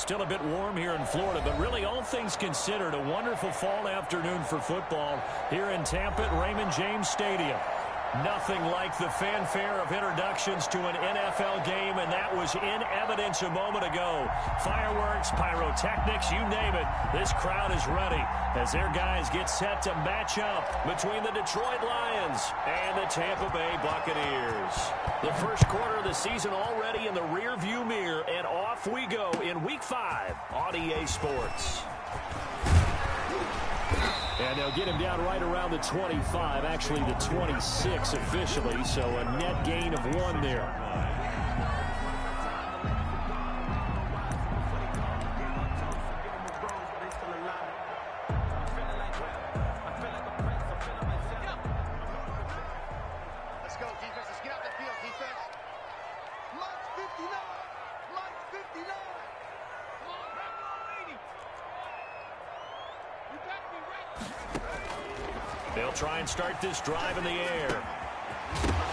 Still a bit warm here in Florida, but really all things considered, a wonderful fall afternoon for football here in Tampa at Raymond James Stadium. Nothing like the fanfare of introductions to an NFL game, and that was in evidence a moment ago. Fireworks, pyrotechnics, you name it. This crowd is ready as their guys get set to match up between the Detroit Lions and the Tampa Bay Buccaneers. The first quarter of the season already in the rearview mirror, and off we go in Week 5 on EA Sports. And they'll get him down right around the 25, actually the 26 officially, so a net gain of 1 there. Let's go, defense. Let's get out the field, defense. Lights 59. Lights 59. Come on, back on 80. You got me right. They'll try and start this drive in the air.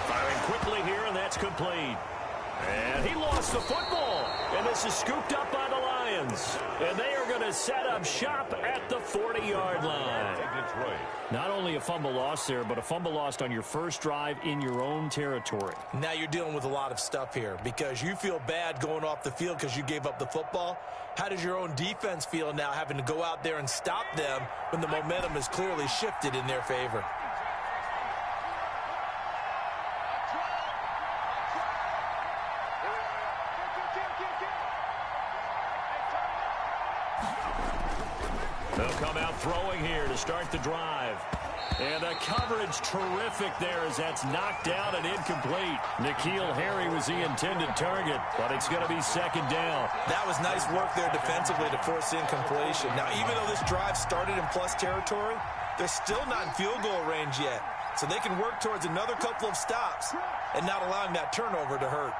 Firing quickly here, and that's complete. And he lost the football. And this is scooped up by the Lions. And they are going to set up shop at the 40-yard line. Not only a fumble loss there, but a fumble lost on your first drive in your own territory. Now you're dealing with a lot of stuff here because you feel bad going off the field because you gave up the football. How does your own defense feel now having to go out there and stop them when the momentum is clearly shifted in their favor? They'll come out throwing here to start the drive. And the coverage terrific there as that's knocked down and incomplete. N'Keal Harry was the intended target, but it's going to be second down. That was nice work there defensively to force incompletion. Now, even though this drive started in plus territory, they're still not in field goal range yet. So they can work towards another couple of stops and not allowing that turnover to hurt.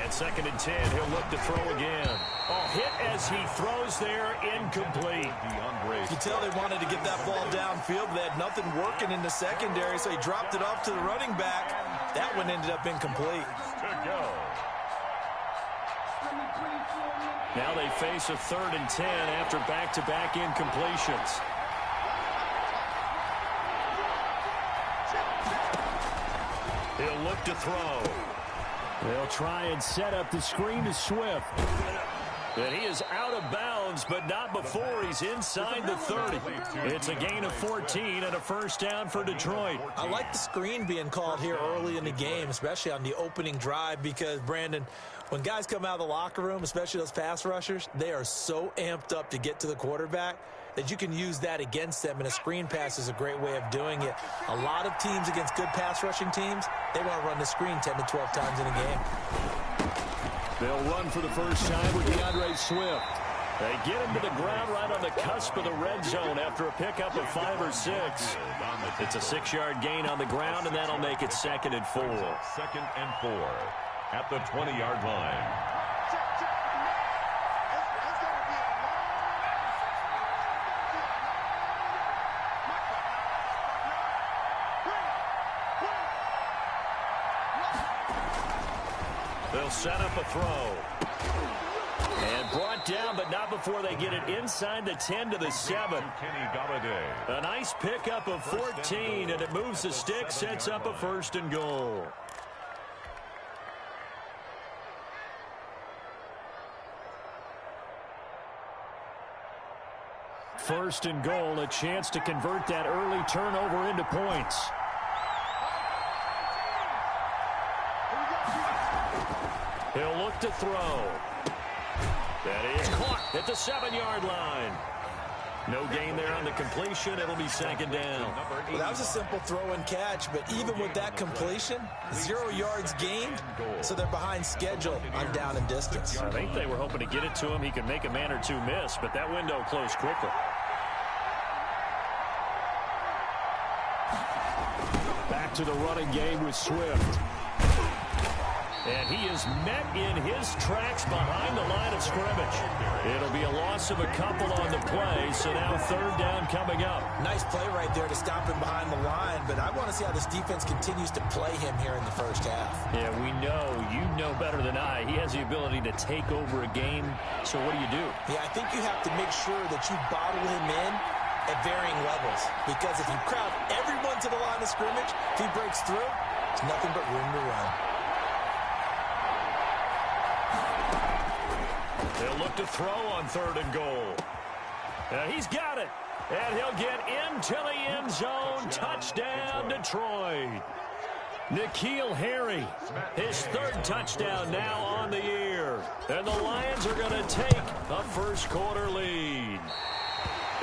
And second and 10, he'll look to throw again. Oh, hit as he throws there, incomplete. You can tell they wanted to get that ball downfield, but they had nothing working in the secondary, so he dropped it off to the running back. That one ended up incomplete. Now they face a third and 10 after back-to-back incompletions. He'll look to throw. They'll try and set up the screen to Swift. And he is out of bounds, but not before he's inside the 30. It's a gain of 14 and a first down for Detroit. I like the screen being called here early in the game, especially on the opening drive, because, Brandon, when guys come out of the locker room, especially those pass rushers, they are so amped up to get to the quarterback that you can use that against them, and a screen pass is a great way of doing it. A lot of teams against good pass rushing teams, they want to run the screen 10 to 12 times in a game. They'll run for the first time with DeAndre Swift. They get him to the ground right on the cusp of the red zone after a pickup of 5 or 6. It's a 6-yard gain on the ground, and that'll make it second and 4. Second and 4 at the 20-yard line. They'll set up a throw. And brought down, but not before they get it inside the 10 to the 7. A nice pickup of 14, and it moves the stick, sets up a first and goal. First and goal, a chance to convert that early turnover into points. He'll look to throw. That is caught at the 7-yard line. No gain there on the completion. It'll be second down. Well, that was a simple throw and catch, but even with that completion, 0 yards gained, so they're behind schedule on down and distance. I think they were hoping to get it to him. He could make a man or two miss, but that window closed quickly. Back to the running game with Swift. And he is met in his tracks behind the line of scrimmage. It'll be a loss of a couple on the play, so now third down coming up. Nice play right there to stop him behind the line, but I want to see how this defense continues to play him here in the first half. Yeah, we know, you know better than I, he has the ability to take over a game, so what do you do? Yeah, I think you have to make sure that you bottle him in at varying levels, because if you crowd everyone to the line of scrimmage, if he breaks through, there's nothing but room to run. They'll look to throw on third and goal. He's got it. And he'll get into the end zone. Touchdown, Detroit. N'Keal Harry, his third touchdown now on the year. And the Lions are going to take a first-quarter lead.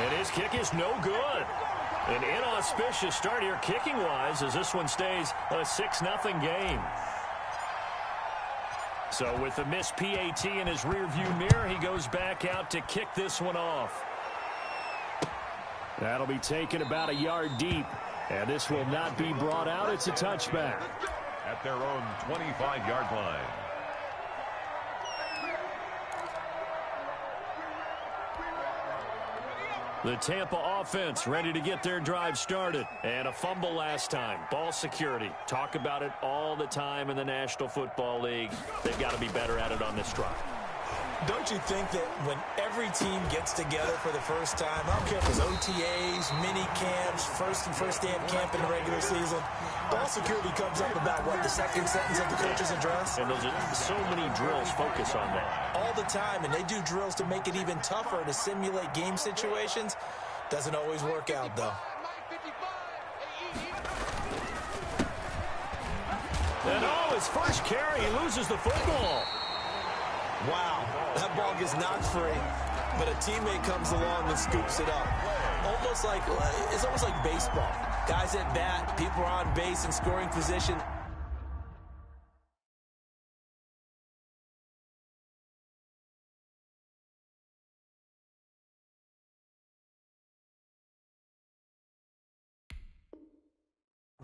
And his kick is no good. An inauspicious start here kicking-wise as this one stays a 6-0 game. So with the missed PAT in his rearview mirror, he goes back out to kick this one off. That'll be taken about a yard deep, and this will not be brought out. It's a touchback. At their own 25-yard line. The Tampa offense ready to get their drive started. And a fumble last time. Ball security. Talk about it all the time in the National Football League. They've got to be better at it on this drive. Don't you think that when every team gets together for the first time, I don't care if it's OTAs, mini camps, first day of camp in the regular season, ball security comes up about, what, the second sentence of the coach's address? And those are so many drills focus on that. All the time, and they do drills to make it even tougher to simulate game situations. Doesn't always work out, though. And his first carry, he loses the football. Wow, that ball gets knocked free, but a teammate comes along and scoops it up. It's almost like baseball. Guys at bat, people are on base in scoring position.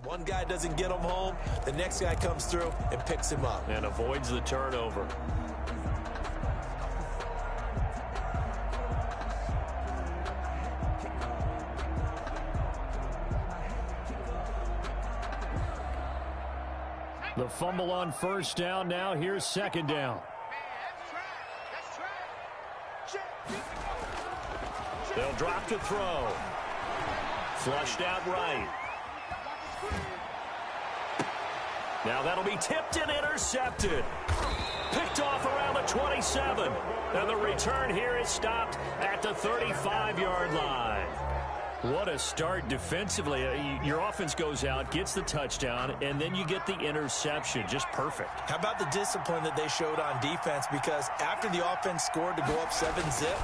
One guy doesn't get him home, the next guy comes through and picks him up. And avoids the turnover. The fumble on first down. Now here's second down. They'll drop to throw. Flushed out right. Now that'll be tipped and intercepted. Picked off around the 27. And the return here is stopped at the 35-yard line. What a start defensively. Your offense goes out, gets the touchdown, and then you get the interception. Just perfect. How about the discipline that they showed on defense? Because after the offense scored to go up 7-zip,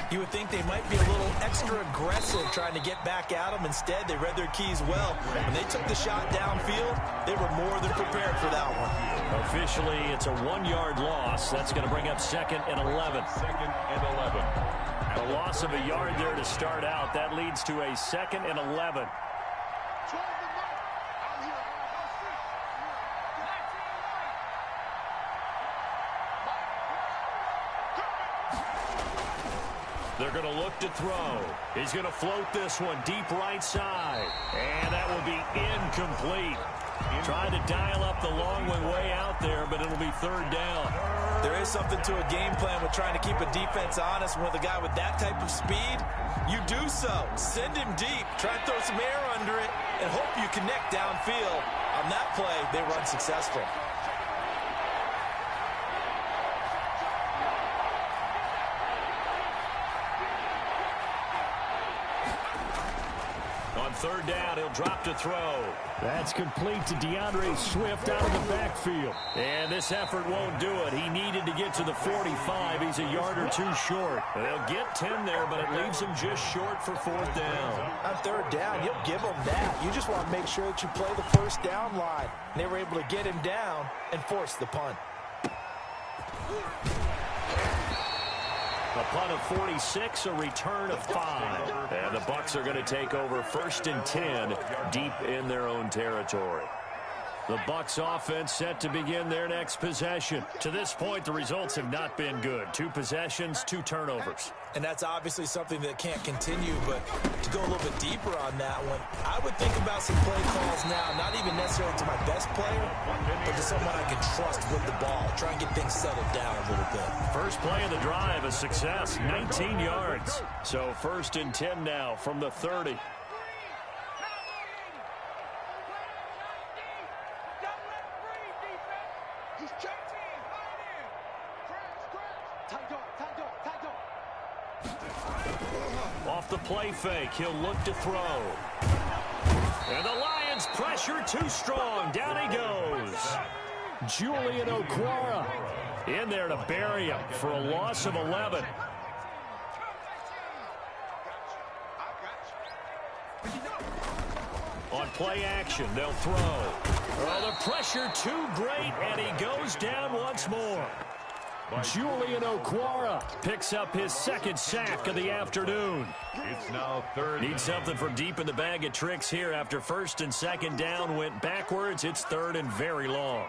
you would think they might be a little extra aggressive trying to get back at them. Instead, they read their keys well. When they took the shot downfield, they were more than prepared for that one. Officially, it's a 1-yard loss. That's going to bring up 2nd and 11. 2nd and 11. A loss of a yard there to start out. That leads to a 2nd and 11. They're going to look to throw. He's going to float this one deep right side. And that will be incomplete. Trying to dial up the long one way out there, but it'll be third down. There is something to a game plan with trying to keep a defense honest. With a guy with that type of speed, you do so. Send him deep. Try to throw some air under it and hope you connect downfield. On that play, they were unsuccessful. On third down, he'll drop to throw. That's complete to DeAndre Swift out of the backfield. And this effort won't do it. He needed to get to the 45. He's a yard or two short. They'll get 10 there, but it leaves him just short for fourth down. On third down, you'll give them that. You just want to make sure that you play the first down line. And they were able to get him down and force the punt. A punt of 46, a return of 5. And the Bucs are going to take over 1st and 10 deep in their own territory. The Bucs offense set to begin their next possession. To this point, the results have not been good. 2 possessions, 2 turnovers. And that's obviously something that can't continue, but to go a little bit deeper on that one, I would think about some play calls now, not even necessarily to my best player, but to someone I can trust with the ball. Try and get things settled down a little bit. First play of the drive, a success, 19 yards. So 1st and 10 now from the 30. Off the play fake, he'll look to throw. And the Lions pressure too strong. Down he goes. Julian Okwara in there to bury him for a loss of 11. On play action, they'll throw. Oh, the pressure too great, and he goes down once more. Julian Okwara picks up his 2nd sack of the afternoon. It's now 3rd. Need something from deep in the bag of tricks here after 1st and 2nd down went backwards. It's 3rd and very long.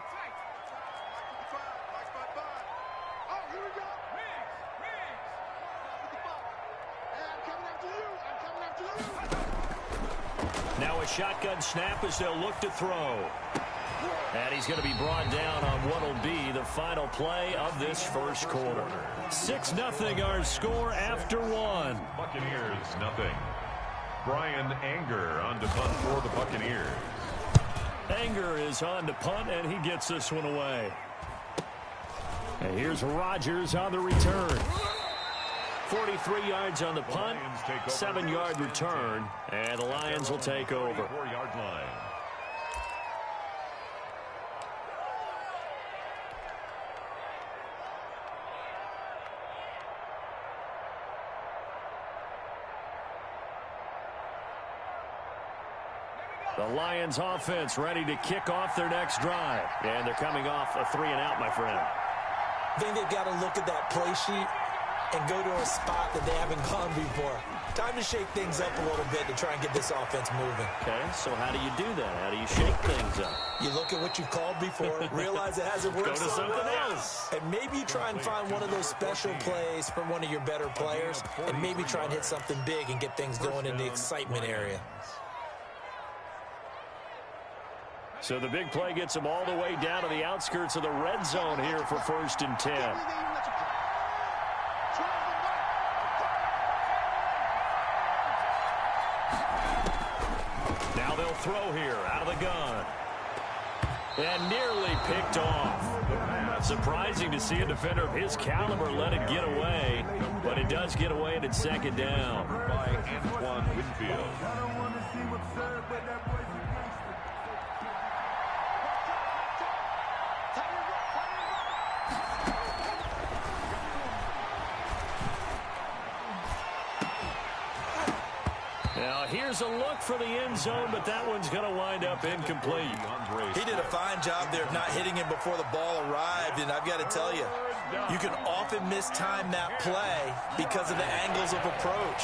Now a shotgun snap as they'll look to throw. And he's going to be brought down on what will be the final play of this first quarter. 6-0 our score after 1. Buccaneers, nothing. Brian Anger on to punt for the Buccaneers. Anger is on to punt, and he gets this one away. And here's Rodgers on the return. 43 yards on the punt, 7-yard return, and the Lions will take over. 4-yard line. The Lions offense ready to kick off their next drive. And they're coming off a 3-and-out, my friend. I think they've got to look at that play sheet and go to a spot that they haven't gone before. Time to shake things up a little bit to try and get this offense moving. Okay, so how do you do that? How do you shake things up? You look at what you've called before, realize it hasn't worked Go to so something well, else. and maybe you try and find one of those special plays from one of your better players, and maybe try and hit something big and get things going in the excitement area. So the big play gets them all the way down to the outskirts of the red zone here for 1st and 10. Now they'll throw here out of the gun. And nearly picked off. Surprising to see a defender of his caliber let it get away, but it does get away and it's 2nd down. By Antoine Winfield. Now here's a look for the end zone, but that one's going to wind up incomplete. He did a fine job there of not hitting him before the ball arrived, and I've got to tell you, you can often mistime that play because of the angles of approach.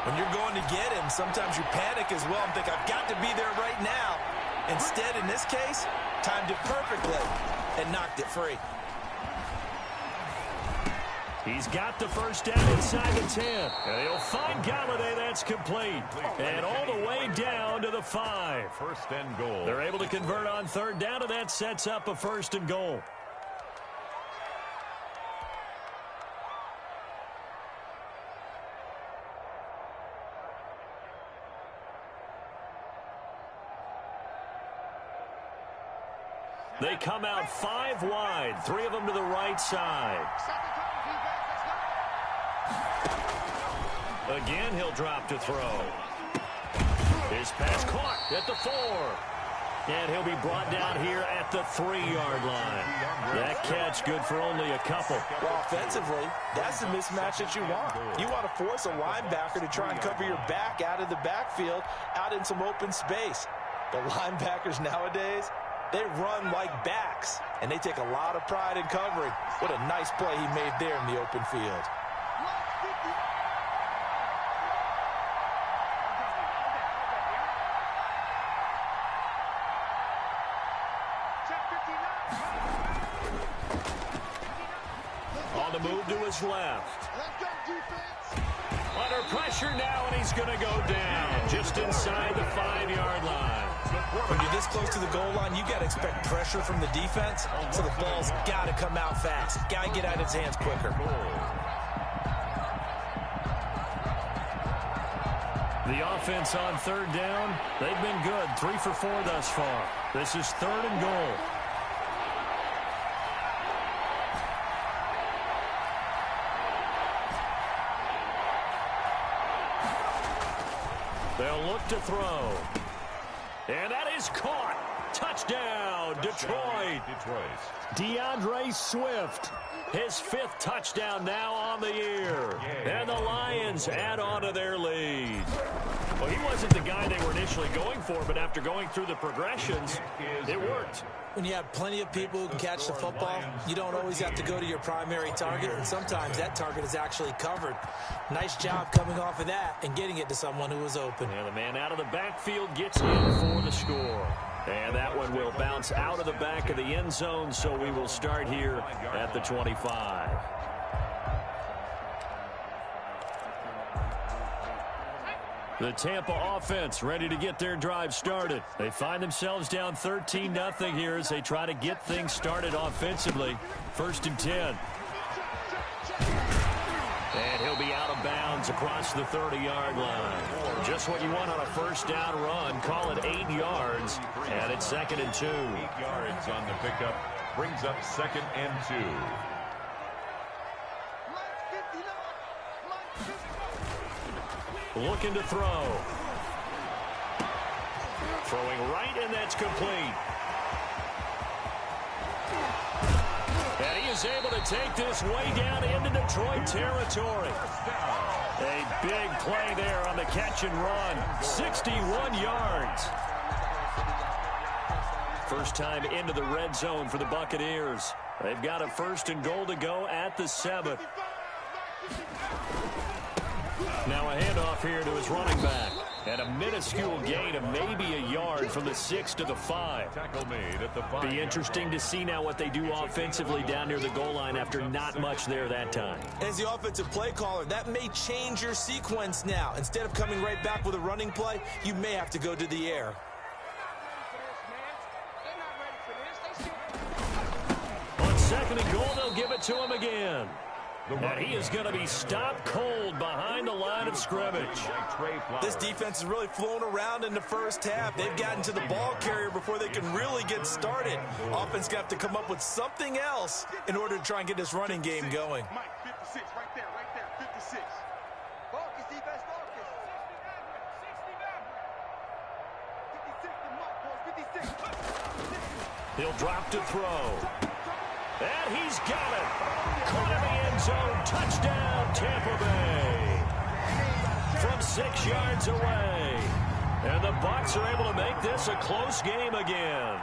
When you're going to get him, sometimes you panic as well and think, I've got to be there right now. Instead, in this case, timed it perfectly and knocked it free. He's got the first down inside the 10. And he'll find Galladay. That's complete. And all the way down to the 5. 1st and goal. They're able to convert on 3rd down, and that sets up a 1st and goal. They come out 5 wide, 3 of them to the right side. Again, he'll drop to throw. His pass caught at the 4. And he'll be brought down here at the 3-yard line. That catch good for only a couple. Well, offensively, that's the mismatch that you want. You want to force a linebacker to try and cover your back out of the backfield, out in some open space. The linebackers nowadays, they run like backs, and they take a lot of pride in covering. What a nice play he made there in the open field. On the move to his left. Let's go, defense. Under pressure now, and he's going to go down just inside the 5-yard line. When you're this close to the goal line, you got to expect pressure from the defense, so the ball's got to come out fast. Got to get out of his hands quicker. The offense on third down, they've been good. 3 for 4 thus far. This is 3rd and goal. They'll look to throw. And that is caught. Touchdown, Detroit. DeAndre Swift, his 5th touchdown now on the year. And the Lions add on to their lead. Well, he wasn't the guy they were initially going for, but after going through the progressions, it worked. When you have plenty of people who can catch the football, you don't always have to go to your primary target, and sometimes that target is actually covered. Nice job coming off of that and getting it to someone who was open. And the man out of the backfield gets in for the score. And that one will bounce out of the back of the end zone, so we will start here at the 25. The Tampa offense ready to get their drive started. They find themselves down 13-0 here as they try to get things started offensively. 1st and 10. And he'll be out of bounds across the 30-yard line. Just what you want on a 1st down run. Call it 8 yards. And it's 2nd and 2. 8 yards on the pickup. Brings up 2nd and 2. Looking to throw. Throwing right, and that's complete. And he is able to take this way down into Detroit territory. A big play there on the catch and run. 61 yards. First time into the red zone for the Buccaneers. They've got a 1st and goal to go at the 7. Now a handoff here to his running back. And a minuscule gain of maybe a yard from the 6 to the 5. Tackle made at the 5. Be interesting to see now what they do offensively down near the goal line after not much there that time. As the offensive play caller, that may change your sequence now. Instead of coming right back with a running play, you may have to go to the air. On 2nd and goal, they'll give it to him again. And he is going to be stopped cold behind the line of scrimmage. This defense is really flown around in the first half. They've gotten to the ball carrier before they can really get started. Offense got to come up with something else in order to try and get this running game going. Mike, 56, right there, 56. Focus, defense, focus. 56, the Mike, boys, 56. He'll drop to throw. And he's got it. Caught in the end zone. Touchdown, Tampa Bay. From 6 yards away. And the Bucs are able to make this a close game again.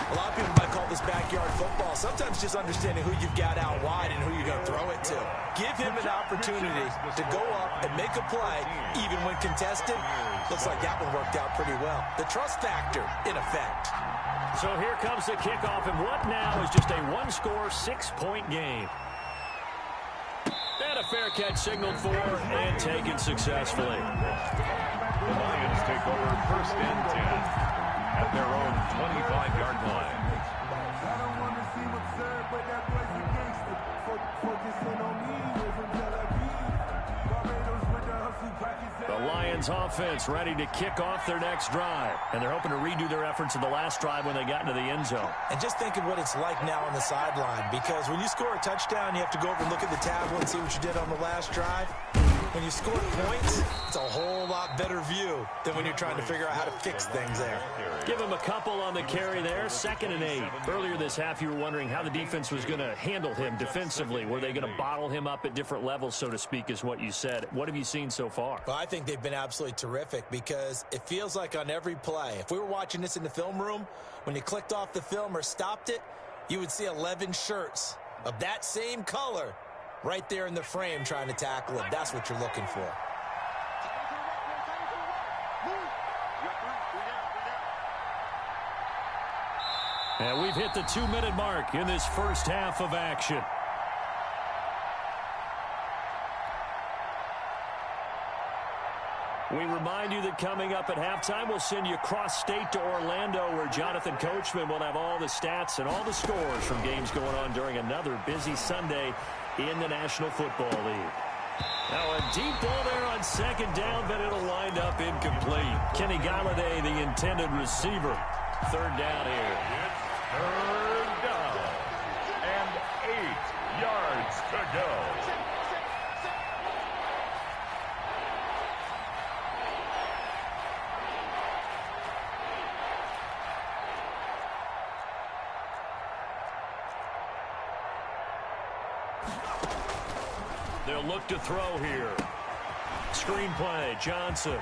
A lot of people might call this backyard football. Sometimes just understanding who you've got out wide and who you're going to throw it to. Give him an opportunity to go up and make a play, even when contested. Looks like that one worked out pretty well. The trust factor, in effect. So here comes the kickoff, and what now is just a 1-score, 6-point game. And a fair catch signaled for and taken successfully. The Lions take over 1st and 10 at their own 25-yard line. I don't want to see what's served, but that boy's a gangster. Focusing on me, from Tel Aviv. Barbados with the hustle practice. The Lions offense ready to kick off their next drive. And they're hoping to redo their efforts in the last drive when they got into the end zone. And just think of what it's like now on the sideline, because when you score a touchdown, you have to go over and look at the tablet and see what you did on the last drive. When you score points, it's a whole lot better view than when you're trying to figure out how to fix things there. Give him a couple on the carry there. 2nd and 8. Earlier this half, you were wondering how the defense was going to handle him defensively. Were they going to bottle him up at different levels, so to speak, is what you said. What have you seen so far? Well, I think they've been absolutely terrific because it feels like on every play, if we were watching this in the film room, when you clicked off the film or stopped it, you would see 11 shirts of that same color right there in the frame trying to tackle him. That's what you're looking for. And we've hit the 2-minute mark in this first half of action. We remind you that coming up at halftime, we'll send you cross-state to Orlando, where Jonathan Coachman will have all the stats and all the scores from games going on during another busy Sunday in the National Football League. Now a deep ball there on second down, but it'll wind up incomplete. Kenny Galladay, the intended receiver. Third down here. It's third down and 8 yards to go. They'll look to throw here. Screenplay, Johnson.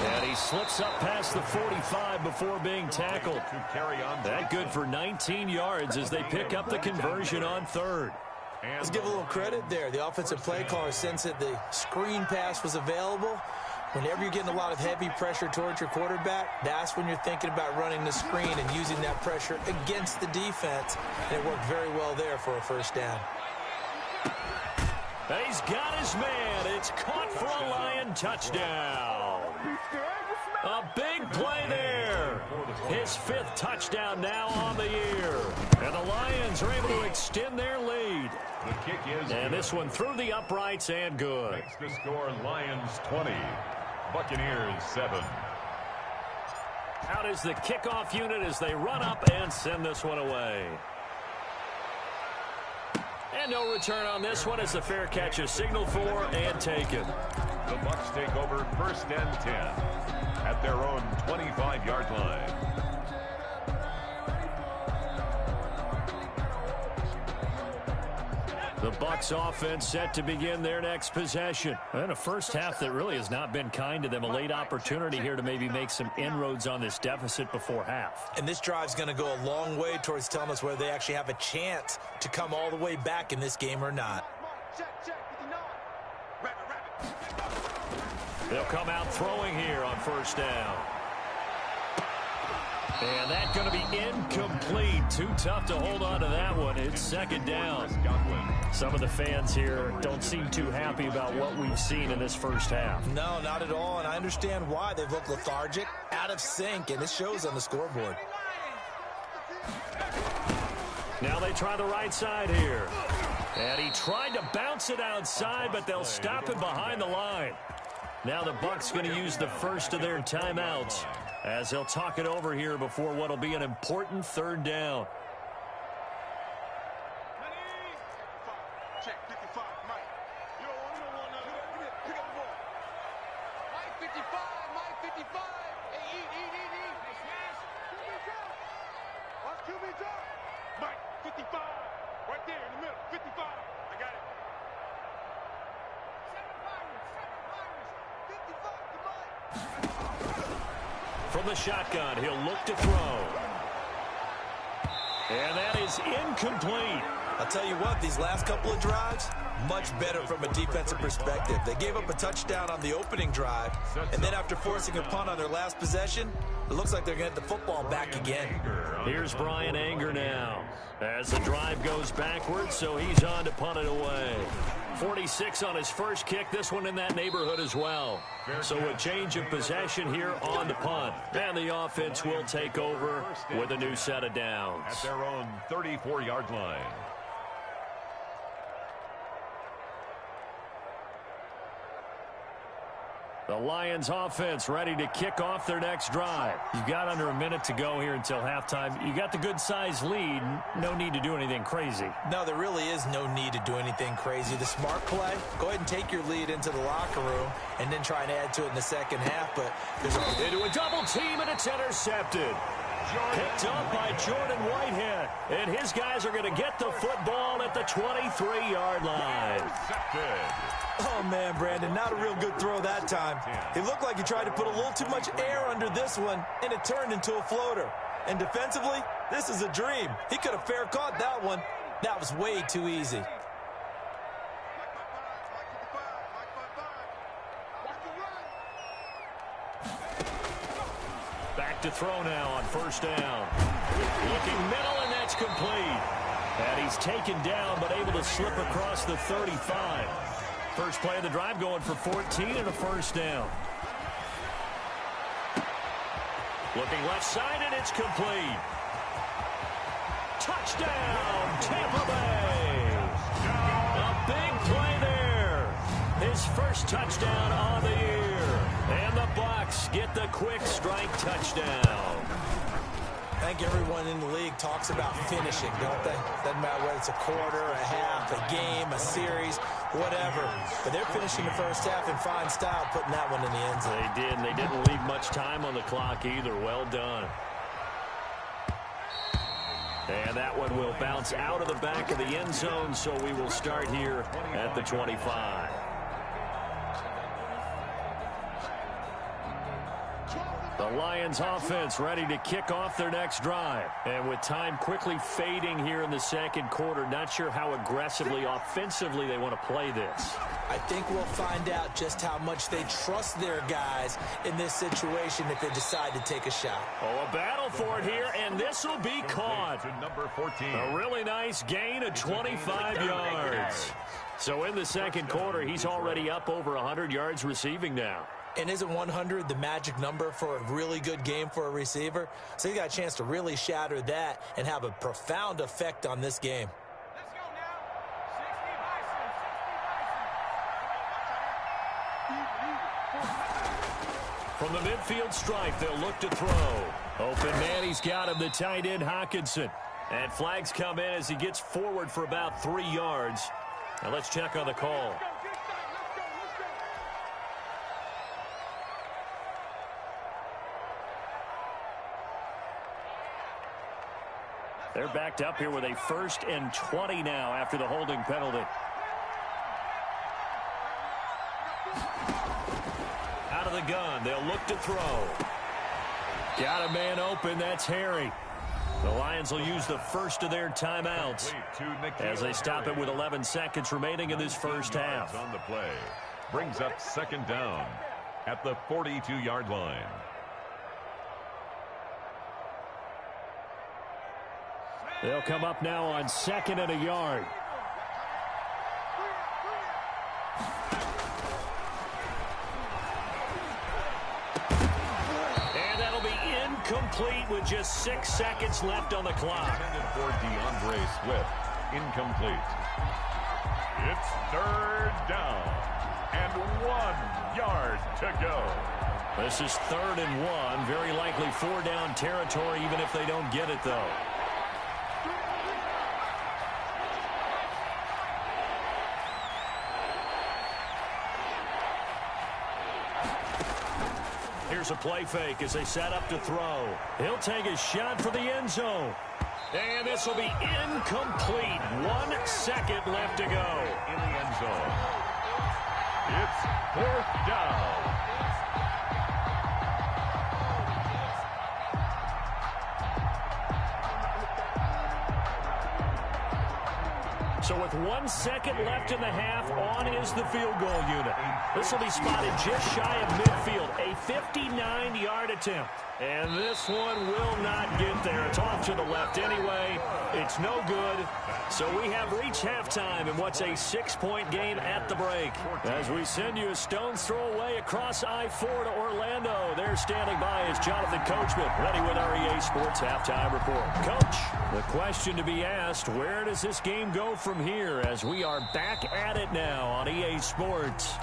And he slips up past the 45 before being tackled. That good for 19 yards as they pick up the conversion on third. Let's give a little credit there. The offensive play caller sensed that the screen pass was available. Whenever you're getting a lot of heavy pressure towards your quarterback, that's when you're thinking about running the screen and using that pressure against the defense. And it worked very well there for a first down. He's got his man. It's caught for a Lion touchdown. A big play there. His 5th touchdown now on the year. And the Lions are able to extend their lead. The kick is and this one through the uprights and good. Makes the score Lions 20, Buccaneers 7. Out is the kickoff unit as they run up and send this one away. And no return on this one as the fair catch is signaled for and taken. The Bucs take over first and 10 at their own 25-yard line. The Bucs offense set to begin their next possession. And a first half that really has not been kind to them. A late opportunity here to maybe make some inroads on this deficit before half. And this drive's going to go a long way towards telling us whether they actually have a chance to come all the way back in this game or not. They'll come out throwing here on first down. And that's going to be incomplete. Too tough to hold on to that one. It's second down. Some of the fans here don't seem too happy about what we've seen in this first half. No, not at all, and I understand why. They've looked lethargic, out of sync, and it shows on the scoreboard. Now they try the right side here. And he tried to bounce it outside, but they'll stop him behind the line. Now the Bucs going to use the first of their timeouts as they'll talk it over here before what will be an important third down. Check 55, Mike. You don't want to pick up the ball. Mike 55, Mike 55. Hey, eat. Watch QB drop. Mike 55. Right there in the middle. 55. I got it. 55 to Mike. From the shotgun, he'll look to throw. And that is incomplete. I'll tell you what, these last couple of drives, much better from a defensive perspective. They gave up a touchdown on the opening drive, and then after forcing a punt on their last possession, it looks like they're going to get the football back again. Here's Brian Anger now as the drive goes backwards, so he's on to punt it away. 46 on his first kick, this one in that neighborhood as well. So a change of possession here on the punt. And the offense will take over with a new set of downs. At their own 34-yard line. The Lions offense ready to kick off their next drive. You've got under a minute to go here until halftime. You got the good-sized lead. No need to do anything crazy. No, there really is no need to do anything crazy. The smart play, go ahead and take your lead into the locker room and then try and add to it in the second half. But there's into a double team, and it's intercepted. Picked up by Jordan Whitehead. And his guys are going to get the football at the 23-yard line. Oh, man, Brandon, not a real good throw that time. It looked like he tried to put a little too much air under this one, and it turned into a floater. And defensively, this is a dream. He could have fair caught that one. That was way too easy. Back back to throw now on first down. Looking middle, and that's complete. And he's taken down, but able to slip across the 35. First play of the drive going for 14 and a first down. Looking left side, and it's complete. Touchdown, Tampa Bay. A big play there. His first touchdown on the year. And the Bucs get the quick strike touchdown. I think everyone in the league talks about finishing, don't they? Doesn't matter whether it's a quarter, a half, a game, a series, whatever. But they're finishing the first half in fine style, putting that one in the end zone. They did, and they didn't leave much time on the clock either. Well done. And that one will bounce out of the back of the end zone, so we will start here at the 25. The Lions offense ready to kick off their next drive. And with time quickly fading here in the second quarter, not sure how aggressively, offensively they want to play this. I think we'll find out just how much they trust their guys in this situation if they decide to take a shot. Oh, a battle for it here, and this will be caught. Number 14. A really nice gain of 25 yards. So in the second quarter, he's already up over 100 yards receiving now. And isn't 100 the magic number for a really good game for a receiver? So he got a chance to really shatter that and have a profound effect on this game. Let's go now. 60 Bison. From the midfield stripe, they'll look to throw. Open man, he's got him, the tight end Hockenson. And flags come in as he gets forward for about 3 yards. Now let's check on the call. They're backed up here with a 1st and 20 now after the holding penalty. Out of the gun, they'll look to throw. Got a man open, that's Harry. The Lions will use the first of their timeouts as they stop it with 11 seconds remaining in this first half. On the play. Brings up second down at the 42-yard line. They'll come up now on 2nd and a yard. And that'll be incomplete with just 6 seconds left on the clock. Intended for DeAndre Swift. Incomplete. It's 3rd down and 1 yard to go. This is 3rd and 1. Very likely 4-down territory even if they don't get it, though. Here's a play fake as they set up to throw. He'll take a shot for the end zone. And this will be incomplete. 1 second left to go. In the end zone. It's 4th down. So with 1 second left in the half, on is the field goal unit. This will be spotted just shy of midfield. A 59-yard attempt. And this one will not get there. It's off to the left anyway. It's no good. So we have reached halftime in what's a 6-point game at the break. As we send you a stone's throw away across I-4 to Orlando. There standing by is Jonathan Coachman, ready with our EA Sports Halftime Report. Coach, the question to be asked, where does this game go from here as we are back at it now on EA Sports?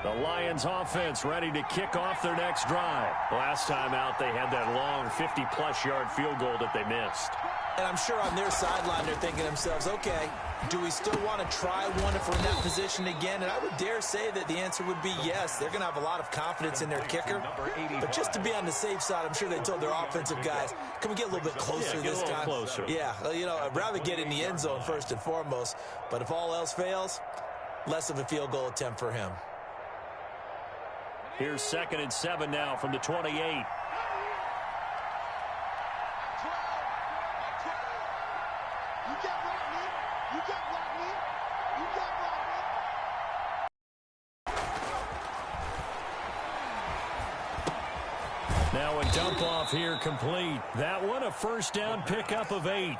The Lions offense ready to kick off their next drive. Last time out, they had that long 50-plus yard field goal that they missed. And I'm sure on their sideline they're thinking to themselves, okay, do we still want to try one if we're in that position again? And I would dare say that the answer would be yes. They're going to have a lot of confidence in their kicker. But just to be on the safe side, I'm sure they told their offensive guys, can we get a little bit closer this time? Closer. Yeah, you know, I'd rather get in the end zone first and foremost. But if all else fails, less of a field goal attempt for him. Here's 2nd and 7 now from the 28. can't block me. You can't block me. Now a dump off here complete. That one a first down pickup of 8.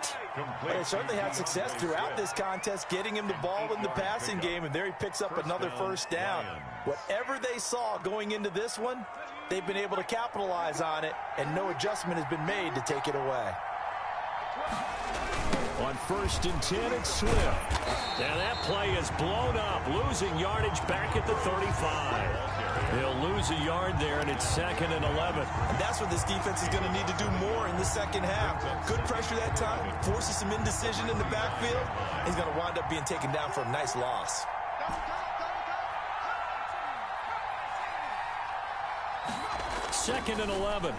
But they certainly had success throughout this contest, getting him the ball in the passing game, and there he picks up another first down. Whatever they saw going into this one, they've been able to capitalize on it, and no adjustment has been made to take it away. On 1st and 10, it's Swift. Now that play is blown up, losing yardage back at the 35. They'll lose a yard there, and it's 2nd and 11. And that's what this defense is going to need to do more in the second half. Good pressure that time, forces some indecision in the backfield. He's going to wind up being taken down for a nice loss. Second and 11.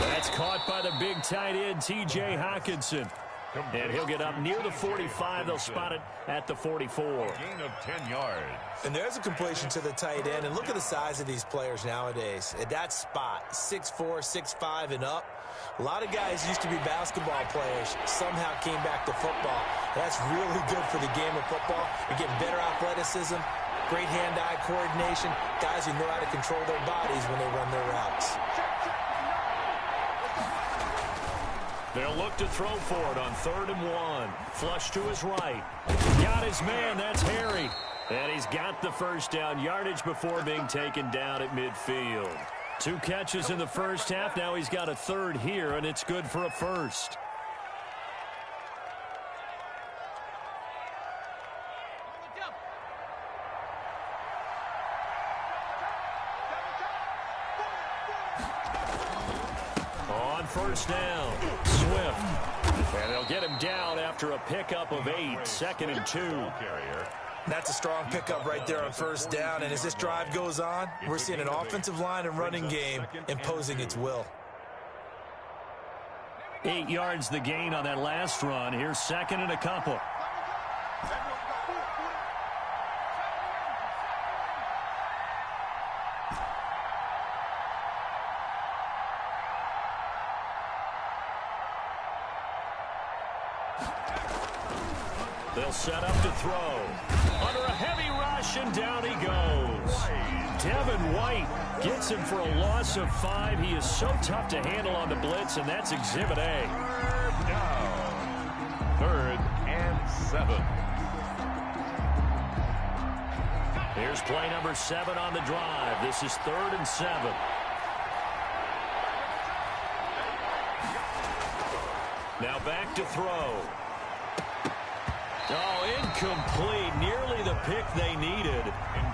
That's caught by the big tight end, T.J. Hawkinson. And he'll get up near the 45. They'll spot it at the 44. Gain of 10 yards. And there's a completion to the tight end. And look at the size of these players nowadays. At that spot, 6'4", 6'5", and up. A lot of guys used to be basketball players, somehow came back to football. That's really good for the game of football. You're getting better athleticism, great hand-eye coordination, guys who know how to control their bodies when they run their routes. They'll look to throw for it on 3rd and 1. Flush to his right. Got his man. That's Harry. And he's got the first down. Yardage before being taken down at midfield. 2 catches in the first half. Now he's got a 3rd here, and it's good for a first. On 1st down, Swift. And they'll get him down after a pickup of 8, 2nd and 2. That's a strong pickup right there on 1st down. And as this drive goes on, we're seeing an offensive line and running game imposing its will. 8 yards the gain on that last run. Here's 2nd and a couple. They'll set up to throw. Under a heavy rush, and down he goes. Devin White gets him for a loss of 5. He is so tough to handle on the blitz, and that's Exhibit A. 3rd and 7. Here's play number 7 on the drive. This is 3rd and 7. Now back to throw. Oh, incomplete. Nearly the pick they needed.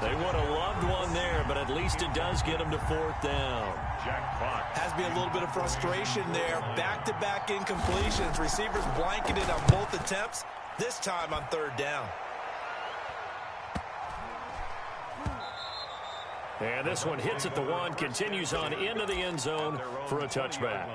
They would have loved one there, but at least it does get them to 4th down. Has to be a little bit of frustration there. Back-to-back incompletions. Receivers blanketed on both attempts, this time on 3rd down. And this one hits at the 1, continues on into the end zone for a touchback.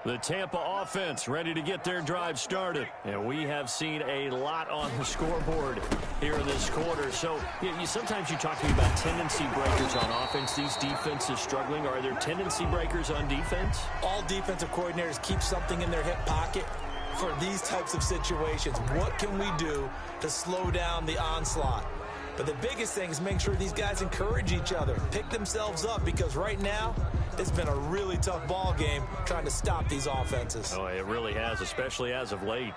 The Tampa offense ready to get their drive started. And we have seen a lot on the scoreboard here in this quarter. So sometimes you talk to me about tendency breakers on offense. These defenses struggling. Are there tendency breakers on defense? All defensive coordinators keep something in their hip pocket for these types of situations. What can we do to slow down the onslaught? But the biggest thing is make sure these guys encourage each other, pick themselves up, because right now it's been a really tough ball game trying to stop these offenses. Oh, it really has, especially as of late.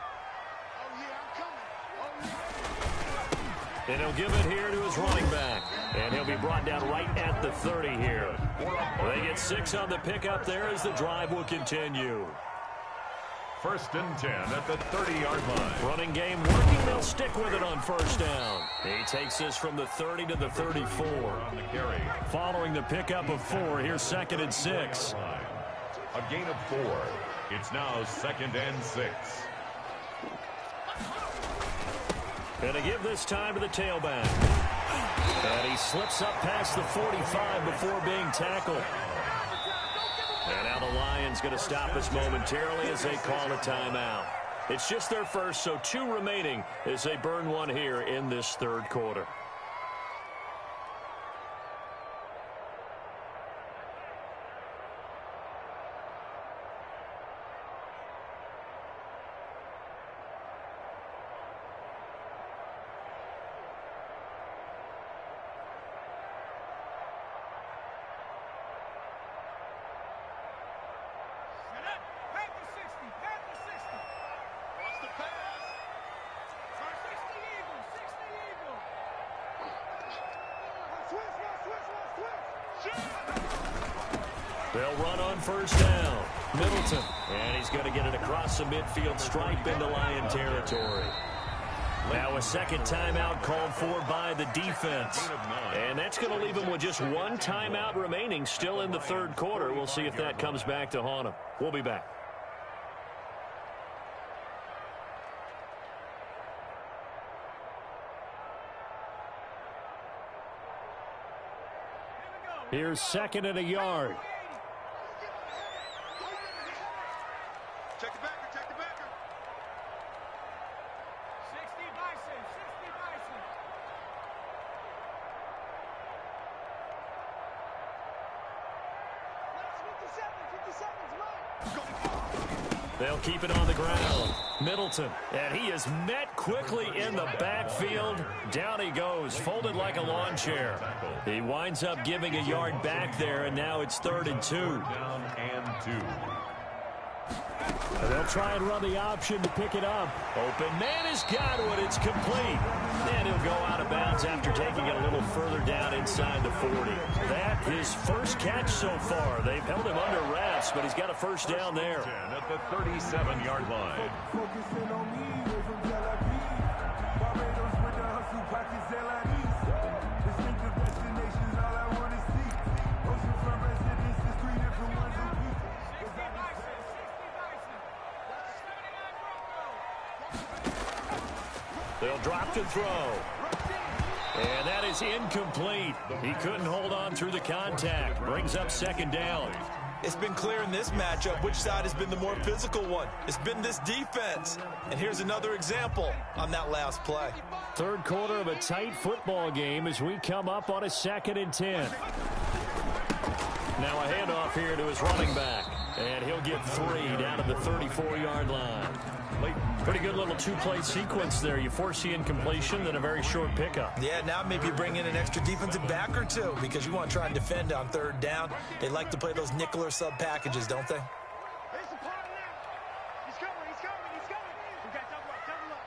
And he'll give it here to his running back. And he'll be brought down right at the 30 here. They get 6 on the pickup there as the drive will continue. 1st and 10 at the 30-yard line. Running game working. They'll stick with it on 1st down. He takes this from the 30 to the 34. On the carry. Following the pickup of 4, here's 2nd and 6. A gain of 4. It's now 2nd and 6. And to give this time to the tailback. And he slips up past the 45 before being tackled. And now the Lions going to stop us momentarily as they call a timeout. It's just their first, so 2 remaining as they burn one here in this third quarter. They'll run on first down. Middleton. And he's going to get it across the midfield stripe into Lion territory. Now a second timeout called for by the defense. And that's going to leave him with just 1 timeout remaining still in the third quarter. We'll see if that comes back to haunt him. We'll be back. Here's 2nd and a yard. Check the backer, check the backer. 60 Bison, 60 Bison. They'll keep it on the ground. Middleton, and he is met quickly in the backfield. Down he goes, folded like a lawn chair. He winds up giving a yard back there, and now it's 3rd and 2. Down and 2. They'll try and run the option to pick it up. Open man has got it. It's complete. And he'll go out of bounds after taking it a little further down inside the 40. That his first catch so far. They've held him under wraps, but he's got a first down there. At the 37-yard line. Focusing on me, we're from Tel Aviv. Barbados with the hustle, pockets LIDs. Distinctive destinations, all I want to see. Oceanfront residences, 3 different ones who beat. 60 Bison, 60 Bison. 79 Broncos. They'll drop to throw. And that is incomplete. He couldn't hold on through the contact. Brings up 2nd down. It's been clear in this matchup which side has been the more physical one. It's been this defense. And here's another example on that last play. Third quarter of a tight football game as we come up on a 2nd and 10. Now a handoff here to his running back. And he'll get 3 down to the 34-yard line. Pretty good little 2-play sequence there. You force the incompletion, then a very short pickup. Yeah, now maybe bring in an extra defensive back or 2 because you want to try and defend on 3rd down. They like to play those nickel or sub packages, don't they? Here's the part now. He's coming, he's coming, he's coming. We got double up, double up.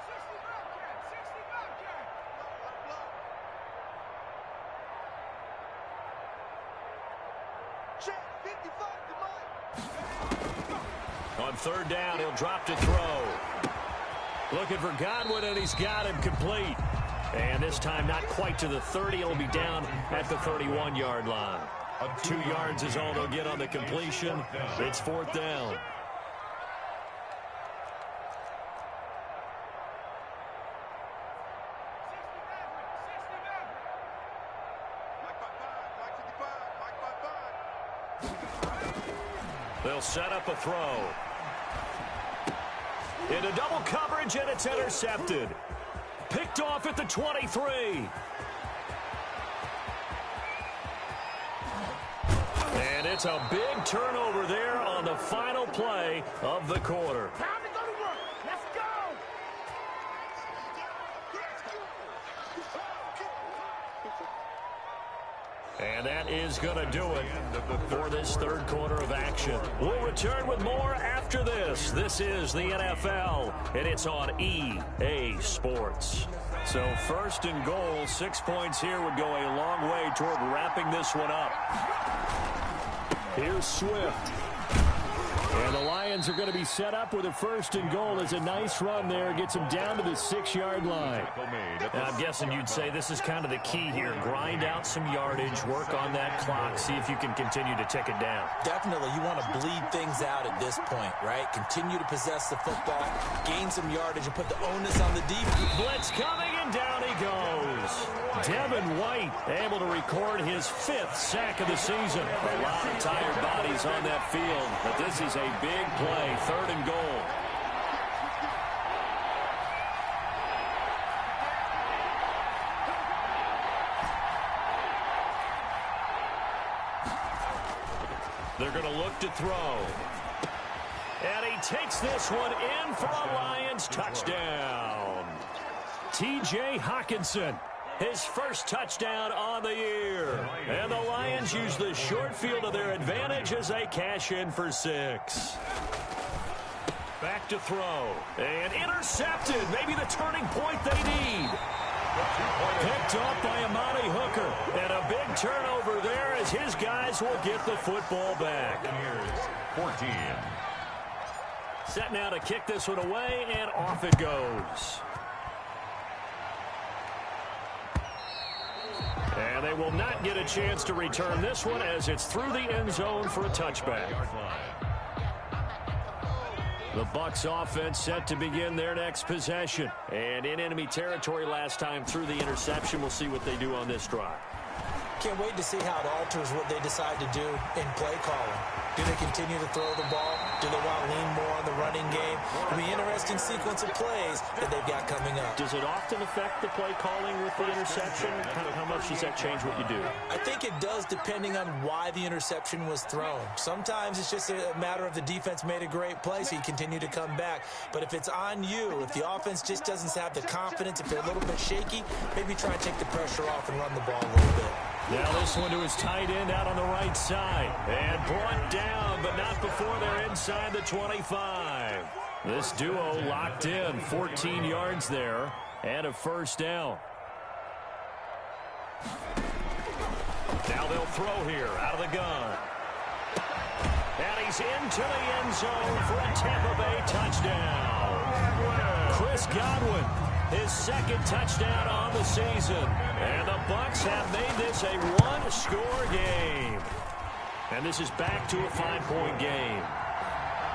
60 Bobcat, 60 Bobcat. Check, 55 to Mike. On 3rd down, he'll drop to throw. Looking for Godwin, and he's got him complete. And this time not quite to the 30. He'll be down at the 31-yard line. 2 yards is all they'll get on the completion. It's 4th down. They'll set up a throw. Into double coverage, and it's intercepted. Picked off at the 23. And it's a big turnover there on the final play of the quarter. Time to go to work. Let's go. And that is going to do it for this third quarter of action. We'll return with more after this. This is the NFL, and it's on EA Sports. So 1st and goal, 6 points here would go a long way toward wrapping this one up. Here's Swift. And the Lions are going to be set up with a 1st and goal. As a nice run there, gets him down to the 6-yard line. Now, I'm guessing you'd say this is kind of the key here. Grind out some yardage, work on that clock, see if you can continue to tick it down. Definitely, you want to bleed things out at this point, right? Continue to possess the football, gain some yardage, and put the onus on the defense. Blitz coming, and and down he goes. Devin White able to record his 5th sack of the season. A lot of tired bodies on that field, but this is a big play, 3rd and goal. They're going to look to throw. And he takes this one in for a Lions touchdown. T.J. Hawkinson, his first touchdown on the year. And the Lions use the short field to their advantage as they cash in for 6. Back to throw. And intercepted. Maybe the turning point they need. Picked off by Amani Hooker. And a big turnover there as his guys will get the football back. 14. Set now to kick this one away, and off it goes. And they will not get a chance to return this one as it's through the end zone for a touchback. The Bucs offense set to begin their next possession. And in enemy territory last time through the interception. We'll see what they do on this drive. Can't wait to see how it alters what they decide to do in play calling. Do they continue to throw the ball? Do they want to lean more on the running game? It'll be an interesting sequence of plays that they've got coming up. Does it often affect the play calling with the interception? How much does that change what you do? I think it does depending on why the interception was thrown. Sometimes it's just a matter of the defense made a great play, so you continue to come back. But if it's on you, if the offense just doesn't have the confidence, if they're a little bit shaky, maybe try and take the pressure off and run the ball a little bit. Now this one to his tight end out on the right side. And brought down, but not before they're inside the 25. This duo locked in, 14 yards there, and a first down. Now they'll throw here out of the gun. And he's into the end zone for a Tampa Bay touchdown. Chris Godwin, his 2nd touchdown on the season. And the Bucs have made this a 1-score game. And this is back to a 5-point game.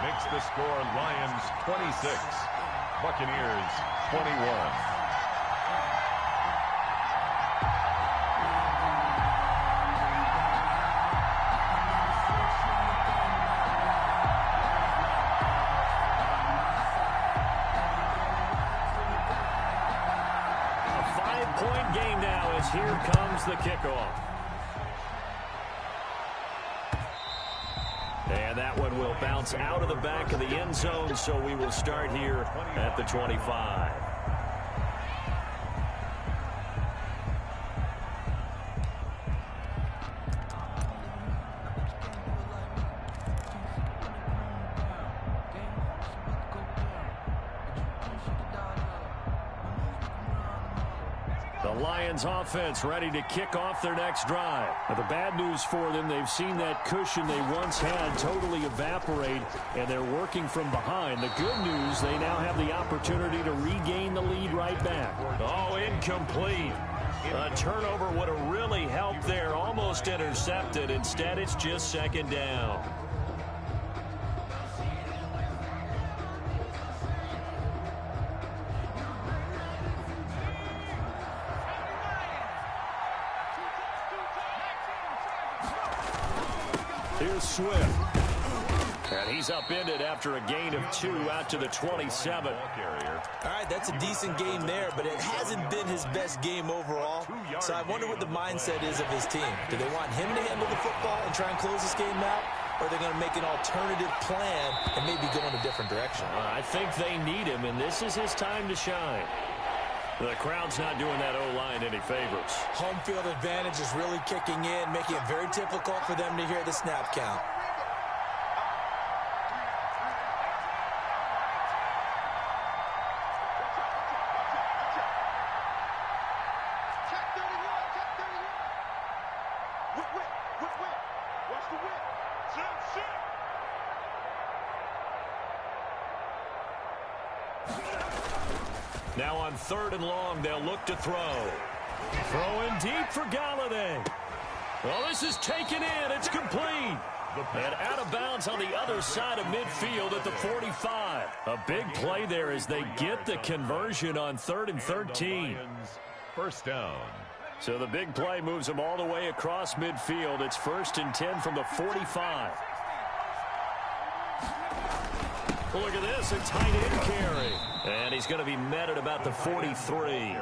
Makes the score Lions 26, Buccaneers 21. Game now as here comes the kickoff. And that one will bounce out of the back of the end zone, so we will start here at the 25. Lions offense ready to kick off their next drive. Now, the bad news for them, they've seen that cushion they once had totally evaporate, and they're working from behind. The good news, they now have the opportunity to regain the lead right back. Oh, incomplete. A turnover would have really helped there. Almost intercepted. Instead, it's just 2nd down. Here's Swift. And he's upended after a gain of 2 out to the 27. All right, that's a decent game there, but it hasn't been his best game overall. So I wonder what the mindset is of his team. Do they want him to handle the football and try and close this game out? Or are they going to make an alternative plan and maybe go in a different direction? I think they need him, and this is his time to shine. The crowd's not doing that O-line any favors. Home field advantage is really kicking in, making it very difficult for them to hear the snap count. Now on 3rd and long, they'll look to throw. Throwing deep for Galladay. Well, this is taken in. It's complete. And out of bounds on the other side of midfield at the 45. A big play there as they get the conversion on 3rd and 13. First down. So the big play moves them all the way across midfield. It's 1st and 10 from the 45. Look at this, a tight end carry. And he's going to be met at about the 43.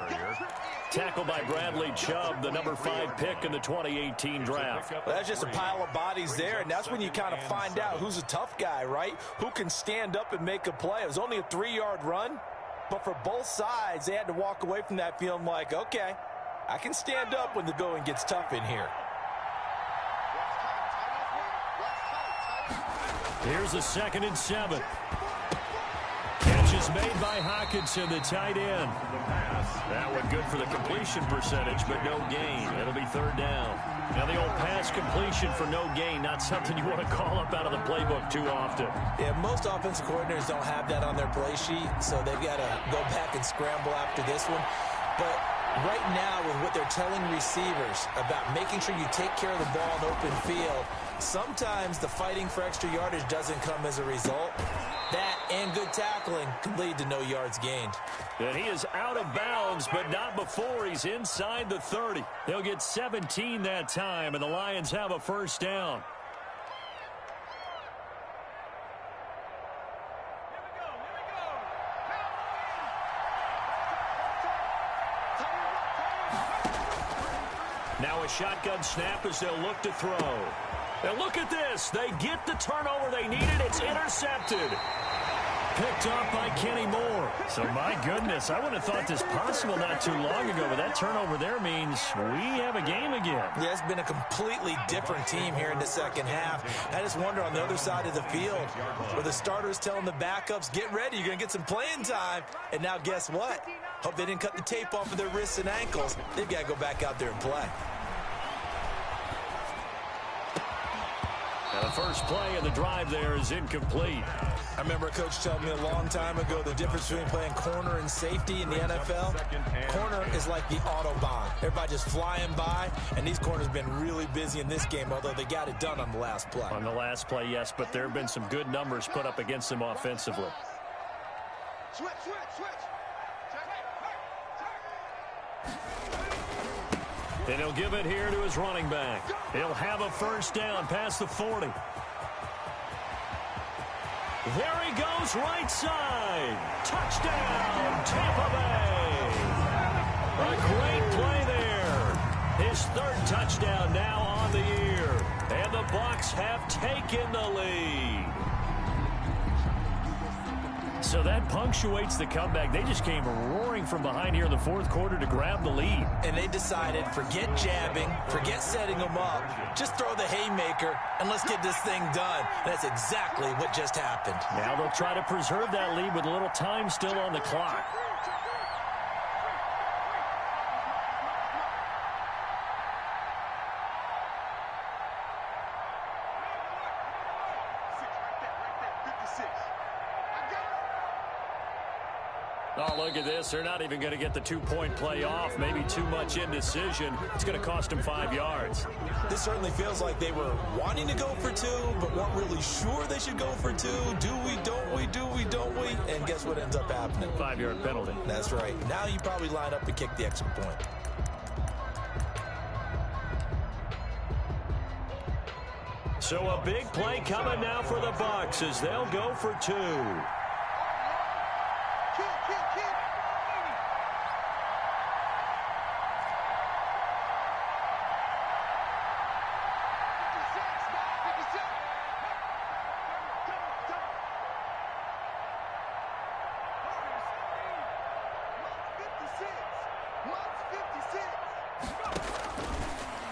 Tackled by Bradley Chubb, the number 5 pick in the 2018 draft. Well, that's just a pile of bodies there, and that's when you kind of find out who's a tough guy, right? Who can stand up and make a play. It was only a 3-yard run, but for both sides, they had to walk away from that feeling like, okay, I can stand up when the going gets tough in here. Here's a 2nd and 7. Catch is made by Hockenson, the tight end. That one good for the completion percentage, but no gain. It'll be 3rd down. Now the old pass completion for no gain, not something you want to call up out of the playbook too often. Yeah, most offensive coordinators don't have that on their play sheet, so they've got to go back and scramble after this one. But right now, with what they're telling receivers about making sure you take care of the ball in open field, sometimes the fighting for extra yardage doesn't come as a result. That and good tackling can lead to no yards gained. And he is out of bounds, but not before he's inside the 30. They'll get 17 that time, and the Lions have a 1st down. Now a shotgun snap as they'll look to throw. And look at this. They get the turnover they needed. It's intercepted. Picked up by Kenny Moore. So, my goodness, I wouldn't have thought this possible not too long ago, but that turnover there means we have a game again. Yeah, it's been a completely different team here in the second half. I just wonder on the other side of the field where the starters telling the backups, get ready, you're going to get some playing time. And now guess what? Hope they didn't cut the tape off of their wrists and ankles. They've got to go back out there and play. Now the first play of the drive there is incomplete. I remember a coach telling me a long time ago the difference between playing corner and safety in the NFL. Corner is like the Autobahn. Everybody just flying by, and these corners have been really busy in this game, although they got it done on the last play. On the last play, yes, but there have been some good numbers put up against them offensively. Switch. And he'll give it here to his running back. He'll have a 1st down past the 40. There he goes, right side. Touchdown, Tampa Bay. A great play there. His 3rd touchdown now on the year. And the Bucs have taken the lead. So that punctuates the comeback. They just came roaring from behind here in the 4th quarter to grab the lead. And they decided, forget jabbing, forget setting them up, just throw the haymaker, and let's get this thing done. That's exactly what just happened. Now they'll try to preserve that lead with a little time still on the clock. Oh, look at this. They're not even going to get the 2-point play off. Maybe too much indecision. It's going to cost them 5 yards. This certainly feels like they were wanting to go for 2, but weren't really sure they should go for 2. Do we, don't we, do we, don't we? And guess what ends up happening? 5-yard penalty. That's right. Now you probably line up and kick the extra point. So a big play coming now for the Bucs as they'll go for 2.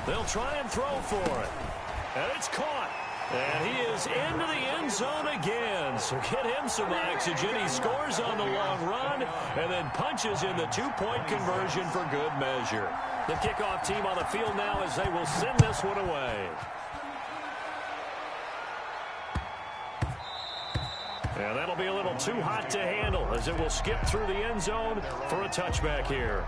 They'll try and throw for it. And it's caught. And he is into the end zone again. So get him some oxygen. He scores on the long run and then punches in the 2-point conversion for good measure. The kickoff team on the field now as they will send this one away. And that'll be a little too hot to handle as it will skip through the end zone for a touchback here.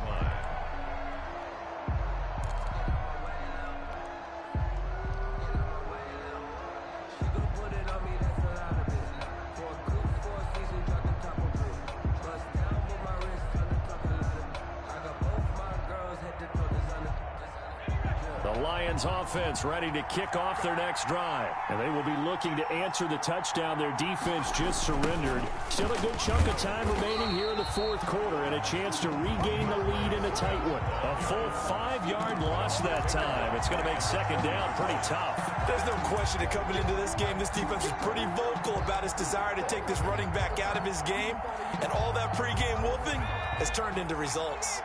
Lions offense ready to kick off their next drive. And they will be looking to answer the touchdown their defense just surrendered. Still a good chunk of time remaining here in the fourth quarter and a chance to regain the lead in a tight one. A full 5-yard loss that time. It's going to make second down pretty tough. There's no question that coming into this game, this defense is pretty vocal about its desire to take this running back out of his game. And all that pregame wolfing has turned into results.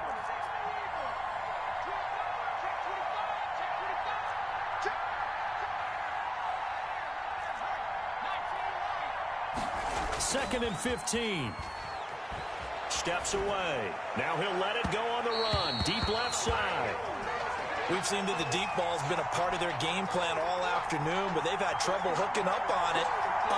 Second and 15. Steps away. Now he'll let it go on the run. Deep left side. We've seen that the deep ball's been a part of their game plan all afternoon, but they've had trouble hooking up on it,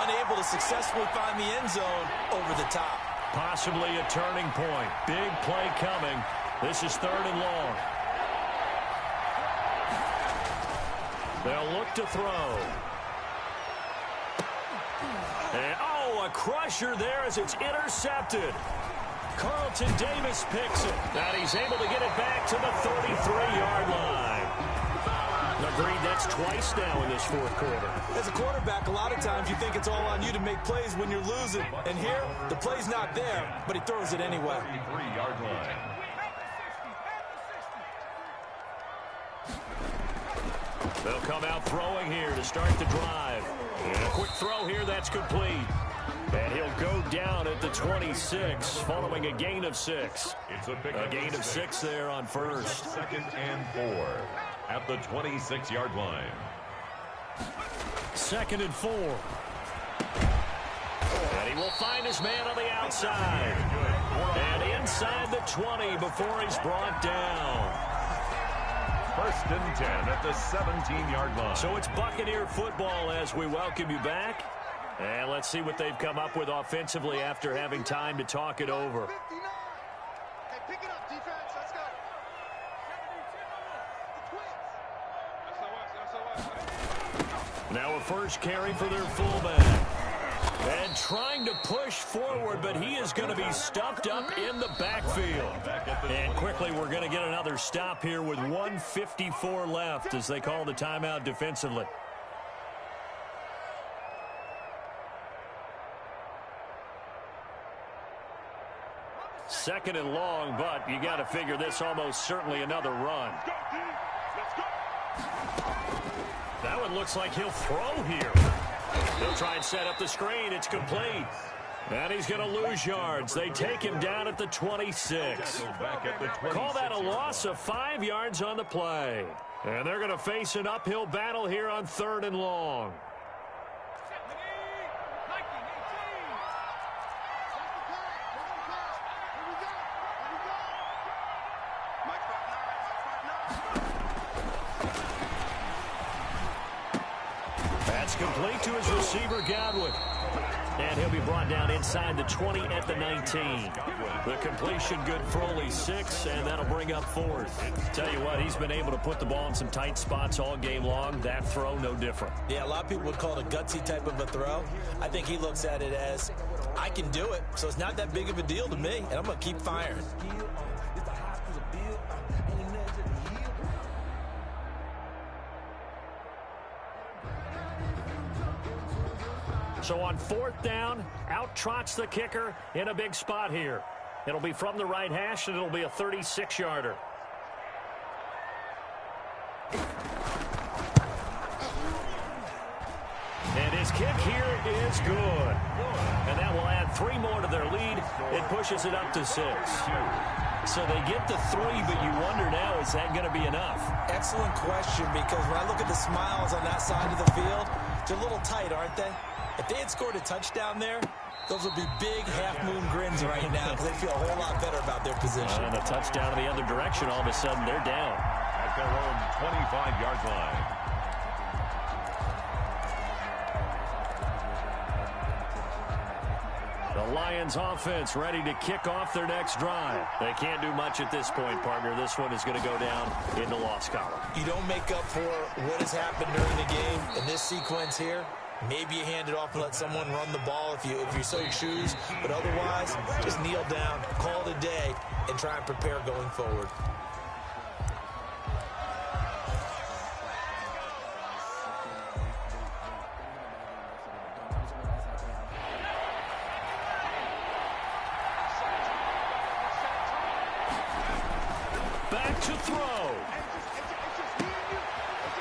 unable to successfully find the end zone over the top. Possibly a turning point. Big play coming. This is third and long. They'll look to throw. And, a crusher there as it's intercepted. Carlton Davis picks it. And he's able to get it back to the 33-yard line. Agreed, that's twice now in this fourth quarter. As a quarterback, a lot of times you think it's all on you to make plays when you're losing. And here, the play's not there, but he throws it anyway. 33-yard line. They'll come out throwing here to start the drive. And a quick throw here, that's complete. And he'll go down at the 26 following a gain of 6. It's a gain of 6 there on first. Second and 4 at the 26-yard line. Second and 4. And he will find his man on the outside. And inside the 20 before he's brought down. First and 10 at the 17-yard line. So it's Buccaneer football as we welcome you back. And let's see what they've come up with offensively after having time to talk it over. 59. Hey, pick it up, defense. Let's go. The Twins. Now a first carry for their fullback. And trying to push forward, but he is going to be stuffed up in the backfield. And quickly we're going to get another stop here with 1:54 left as they call the timeout defensively. Second and long, but you got to figure this almost certainly another run. That one looks like he'll throw here. He'll try and set up the screen. It's complete. And he's going to lose yards. They take him down at the 26. Call that a loss of 5 yards on the play. And they're going to face an uphill battle here on third and long. Complete to his receiver, Godwin. And he'll be brought down inside the 20 at the 19. The completion good for only 6, and that'll bring up fourth. Tell you what, he's been able to put the ball in some tight spots all game long. That throw, no different. Yeah, a lot of people would call it a gutsy type of a throw. I think he looks at it as, I can do it, so it's not that big of a deal to me, and I'm going to keep firing. So on fourth down, out trots the kicker in a big spot here. It'll be from the right hash, and it'll be a 36-yarder. And his kick here is good. And that will add 3 more to their lead. It pushes it up to 6. So they get the 3, but you wonder now, is that going to be enough? Excellent question, because when I look at the smiles on that side of the field, they're a little tight, aren't they? If they had scored a touchdown there, those would be big half-moon grins right now because they feel a whole lot better about their position. And a touchdown in the other direction, all of a sudden they're down. At their own 25-yard line. The Lions offense ready to kick off their next drive. They can't do much at this point, partner. This one is going to go down in the loss column. You don't make up for what has happened during the game in this sequence here. Maybe you hand it off and let someone run the ball if you so choose. But otherwise, just kneel down, call it a day, and try and prepare going forward. back to throw.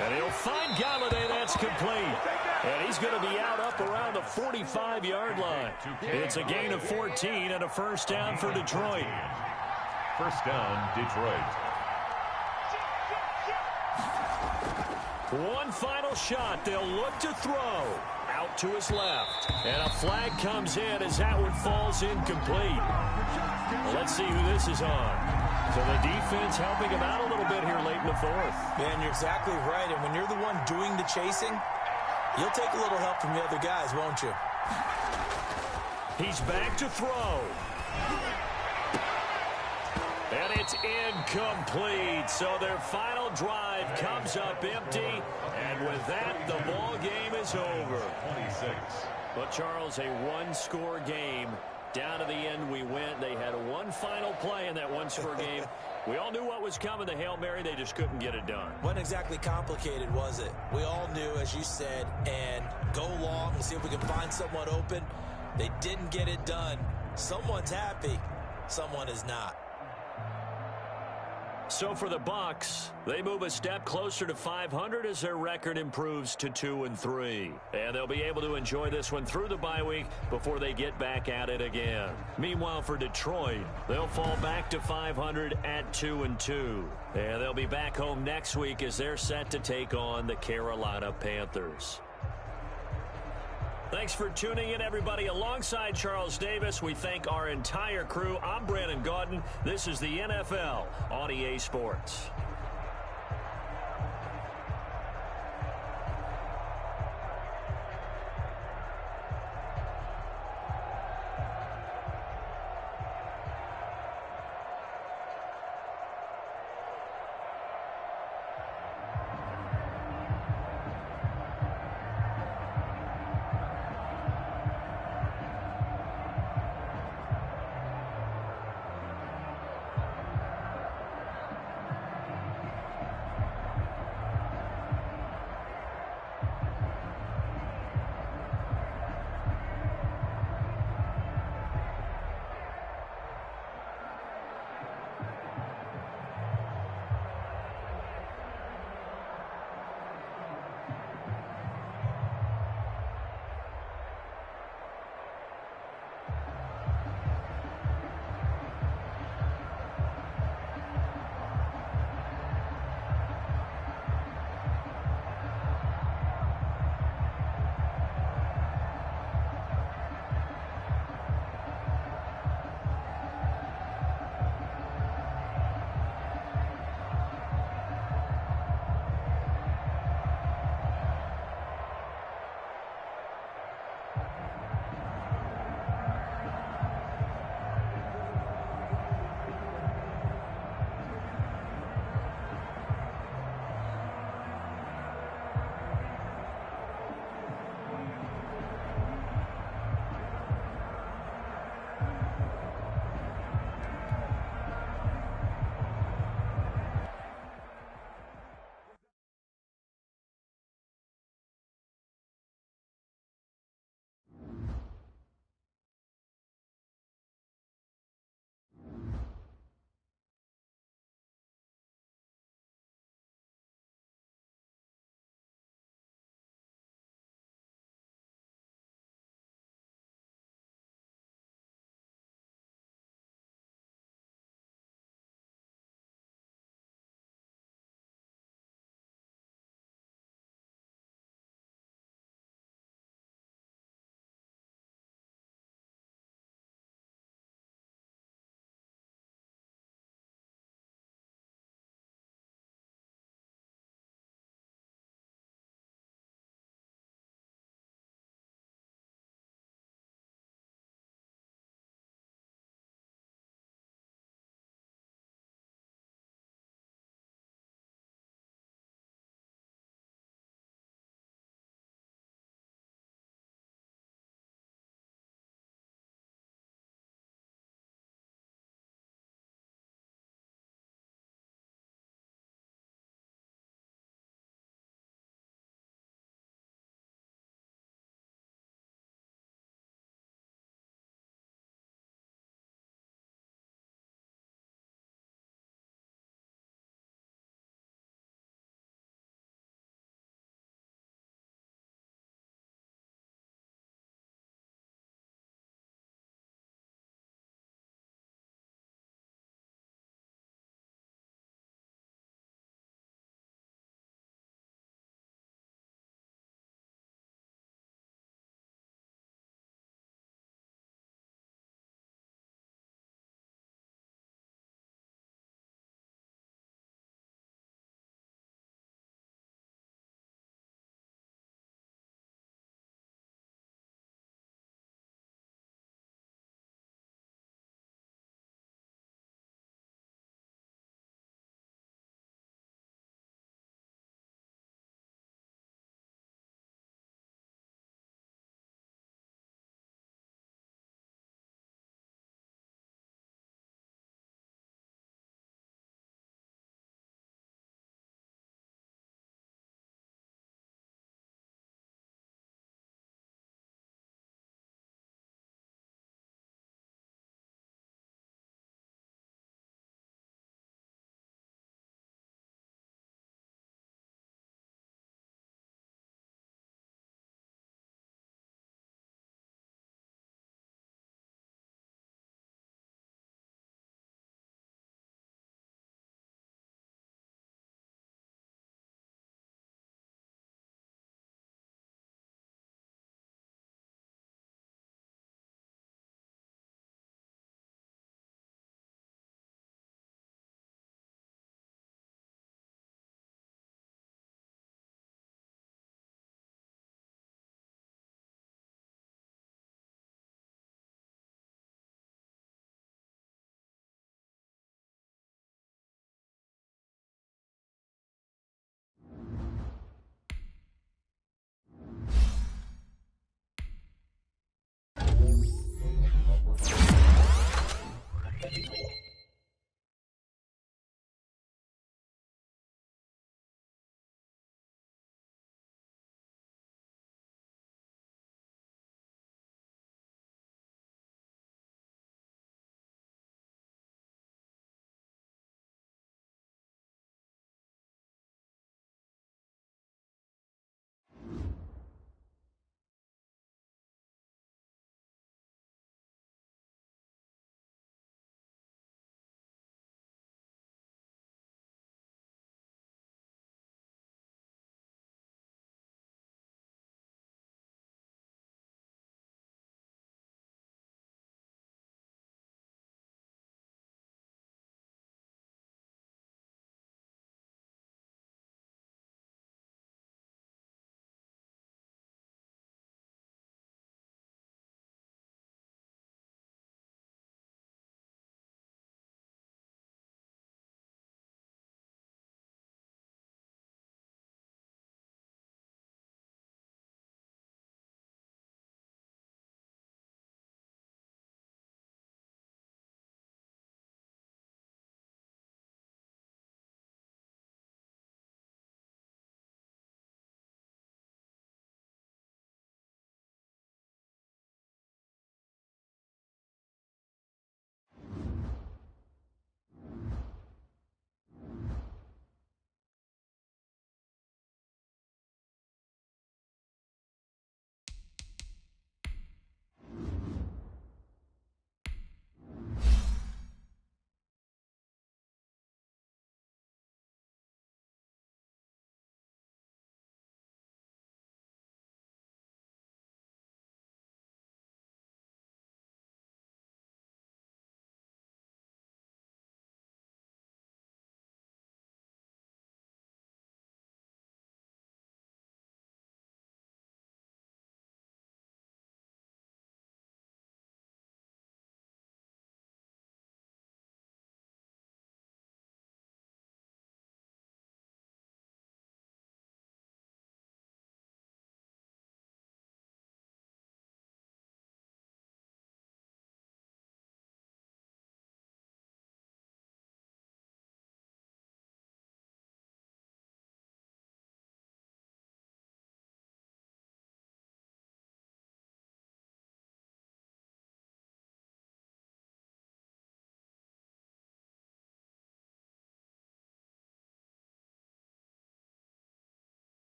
And he'll find Galladay. That's complete. And he's going to be out up around the 45-yard line. It's a gain of 14 and a first down for Detroit. First down, Detroit. One final shot. They'll look to throw. Out to his left. And a flag comes in as that one falls incomplete. Well, let's see who this is on. So the defense helping him out a little bit here late in the fourth. Man, you're exactly right. And when you're the one doing the chasing, you'll take a little help from the other guys, won't you? He's back to throw. And it's incomplete. So their final drive comes up empty. And with that, the ball game is over. 26. But, Charles, a one-score game. Down to the end we went. They had one final play in that one-score game. We all knew what was coming. The Hail Mary, they just couldn't get it done. Wasn't exactly complicated, was it? We all knew, as you said, and go long and see if we can find someone open. They didn't get it done. Someone's happy. Someone is not. So for the Bucs, they move a step closer to 500 as their record improves to 2-3. And they'll be able to enjoy this one through the bye week before they get back at it again. Meanwhile, for Detroit, they'll fall back to 500 at 2-2. And they'll be back home next week as they're set to take on the Carolina Panthers. Thanks for tuning in, everybody. Alongside Charles Davis, we thank our entire crew. I'm Brandon Gaudin. This is the NFL on EA Sports.